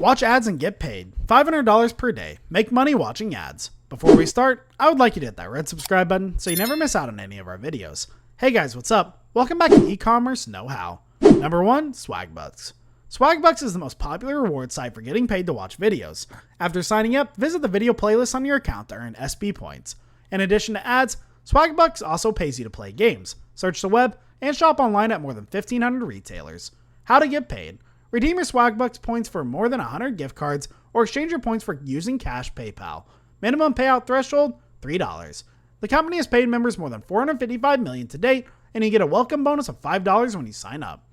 Watch ads and get paid. $500 per day. Make money watching ads. Before we start, I would like you to hit that red subscribe button so you never miss out on any of our videos. Hey guys, what's up? Welcome back to e-commerce know-how. Number 1, Swagbucks. Swagbucks is the most popular reward site for getting paid to watch videos. After signing up, visit the video playlist on your account to earn SB points. In addition to ads, Swagbucks also pays you to play games, search the web, and shop online at more than 1,500 retailers. How to get paid. Redeem your Swagbucks points for more than 100 gift cards or exchange your points for using cash PayPal. Minimum payout threshold, $3. The company has paid members more than $455 million to date, and you get a welcome bonus of $5 when you sign up.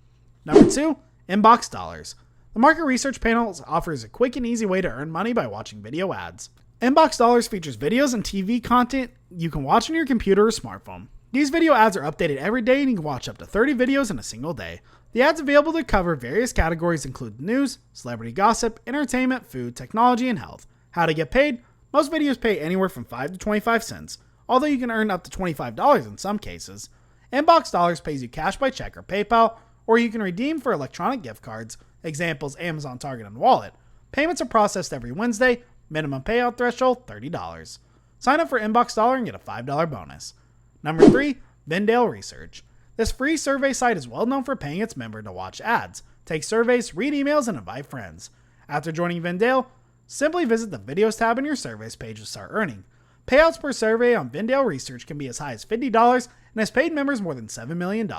Number 2, Inbox Dollars. The market research panel offers a quick and easy way to earn money by watching video ads. Inbox Dollars features videos and TV content you can watch on your computer or smartphone. These video ads are updated every day and you can watch up to 30 videos in a single day. The ads available to cover various categories include news, celebrity gossip, entertainment, food, technology, and health. How to get paid? Most videos pay anywhere from 5 to 25 cents, although you can earn up to $25 in some cases. Inbox Dollars pays you cash by check or PayPal, or you can redeem for electronic gift cards, examples Amazon, Target, and Wallet. Payments are processed every Wednesday, minimum payout threshold $30. Sign up for Inbox Dollar and get a $5 bonus. Number 3, Vendale Research. This free survey site is well known for paying its members to watch ads, take surveys, read emails, and invite friends. After joining Vendale, simply visit the videos tab in your surveys page to start earning. Payouts per survey on Vendale Research can be as high as $50 and has paid members more than $7 million.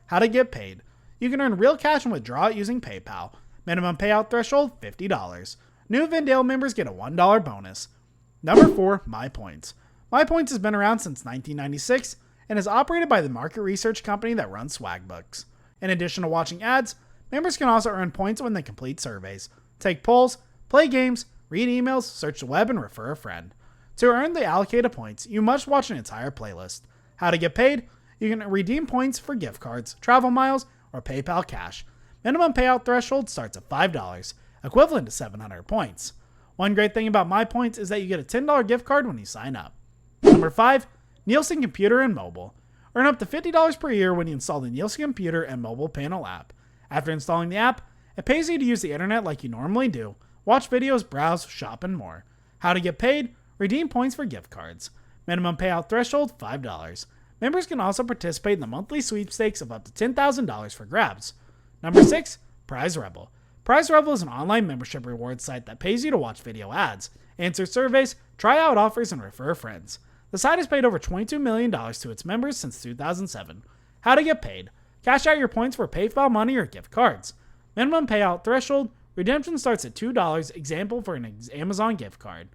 How to get paid. You can earn real cash and withdraw it using PayPal. Minimum payout threshold, $50. New Vendale members get a $1 bonus. Number 4, MyPoints. MyPoints has been around since 1996 and is operated by the market research company that runs Swagbucks. In addition to watching ads, members can also earn points when they complete surveys, take polls, play games, read emails, search the web, and refer a friend. To earn the allocated points, you must watch an entire playlist. How to get paid? You can redeem points for gift cards, travel miles, or PayPal cash. Minimum payout threshold starts at $5, equivalent to 700 points. One great thing about MyPoints is that you get a $10 gift card when you sign up. Number 5, Nielsen Computer and Mobile. Earn up to $50 per year when you install the Nielsen Computer and Mobile Panel app. After installing the app, it pays you to use the internet like you normally do, watch videos, browse, shop, and more. How to get paid? Redeem points for gift cards. Minimum payout threshold, $5. Members can also participate in the monthly sweepstakes of up to $10,000 for grabs. Number 6, Prize Rebel. Prize Rebel is an online membership reward site that pays you to watch video ads, answer surveys, try out offers, and refer friends. The site has paid over $22 million to its members since 2007. How to get paid? Cash out your points for PayPal money or gift cards. Minimum payout threshold, redemption starts at $2, example for an Amazon gift card.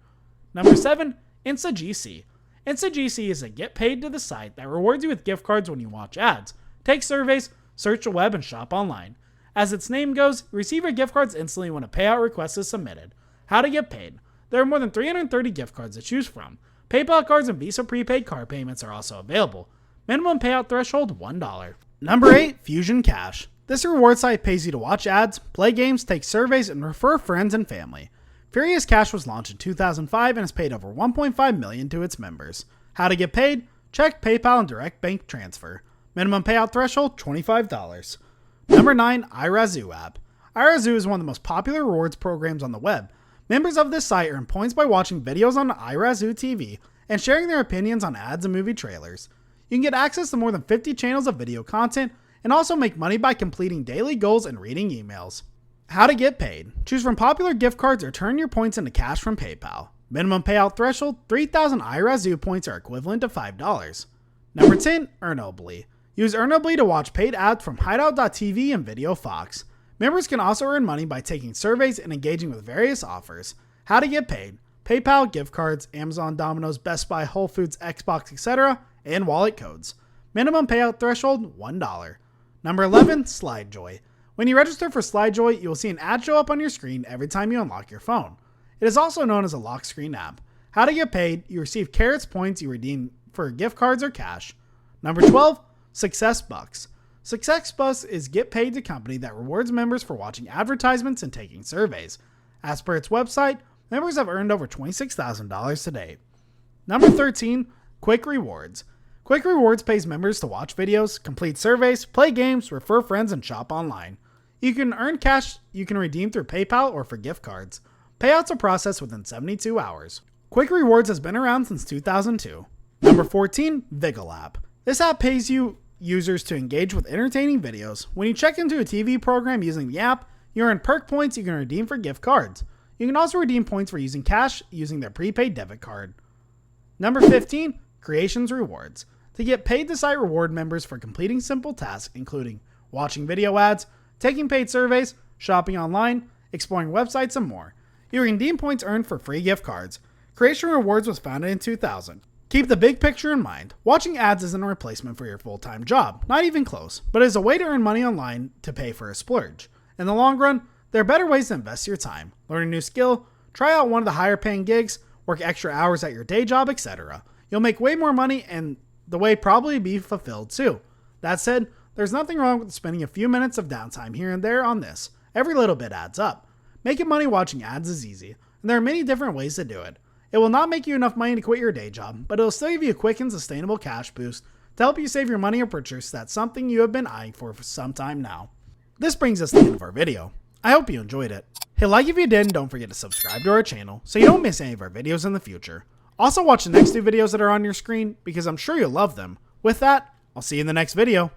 Number 7, InstaGC. InstaGC is a get paid to the site that rewards you with gift cards when you watch ads, take surveys, search the web, and shop online. As its name goes, receive your gift cards instantly when a payout request is submitted. How to get paid? There are more than 330 gift cards to choose from. PayPal cards and Visa prepaid card payments are also available. Minimum payout threshold, $1. Number 8, Fusion Cash. This reward site pays you to watch ads, play games, take surveys, and refer friends and family. Furious Cash was launched in 2005 and has paid over $1.5 million to its members. How to get paid? Check, PayPal, and direct bank transfer. Minimum payout threshold, $25. Number 9, iRazoo app. iRazoo is one of the most popular rewards programs on the web. Members of this site earn points by watching videos on iRazoo TV and sharing their opinions on ads and movie trailers. You can get access to more than 50 channels of video content and also make money by completing daily goals and reading emails. How to get paid. Choose from popular gift cards or turn your points into cash from PayPal. Minimum payout threshold, 3,000 iRazoo points are equivalent to $5. Number 10, Earnably. Use Earnably to watch paid ads from Hideout.tv and Video Fox. Members can also earn money by taking surveys and engaging with various offers. How to get paid. PayPal, gift cards, Amazon, Domino's, Best Buy, Whole Foods, Xbox, etc., and wallet codes. Minimum payout threshold, $1. Number 11, SlideJoy. When you register for SlideJoy, you will see an ad show up on your screen every time you unlock your phone. It is also known as a lock screen app. How to get paid. You receive Carrots points you redeem for gift cards or cash. Number 12, SuccessBucks. SuccessBucks is get paid to company that rewards members for watching advertisements and taking surveys. As per its website, members have earned over $26,000 to date. Number 13, Quick Rewards. Quick Rewards pays members to watch videos, complete surveys, play games, refer friends, and shop online. You can earn cash you can redeem through PayPal or for gift cards. Payouts are processed within 72 hours. Quick Rewards has been around since 2002. Number 14, Viggle app. This app pays users to engage with entertaining videos. When you check into a TV program using the app, you earn perk points you can redeem for gift cards. You can also redeem points for using cash using their prepaid debit card. Number 15, Creations Rewards. To get paid, the site reward members for completing simple tasks including watching video ads, taking paid surveys, shopping online, exploring websites, and more. You can redeem points earned for free gift cards. Creation Rewards was founded in 2000. Keep the big picture in mind. Watching ads isn't a replacement for your full-time job, not even close, but is a way to earn money online to pay for a splurge. In the long run, there are better ways to invest your time. Learn a new skill, try out one of the higher paying gigs, work extra hours at your day job, etc. You'll make way more money and the way probably be fulfilled too. That said, there's nothing wrong with spending a few minutes of downtime here and there on this. Every little bit adds up. Making money watching ads is easy, and there are many different ways to do it. It will not make you enough money to quit your day job, but it'll still give you a quick and sustainable cash boost to help you save your money or purchase that's something you have been eyeing for some time now. This brings us to the end of our video. I hope you enjoyed it. Hit like if you did, and don't forget to subscribe to our channel so you don't miss any of our videos in the future. Also watch the next two videos that are on your screen because I'm sure you'll love them. With that, I'll see you in the next video.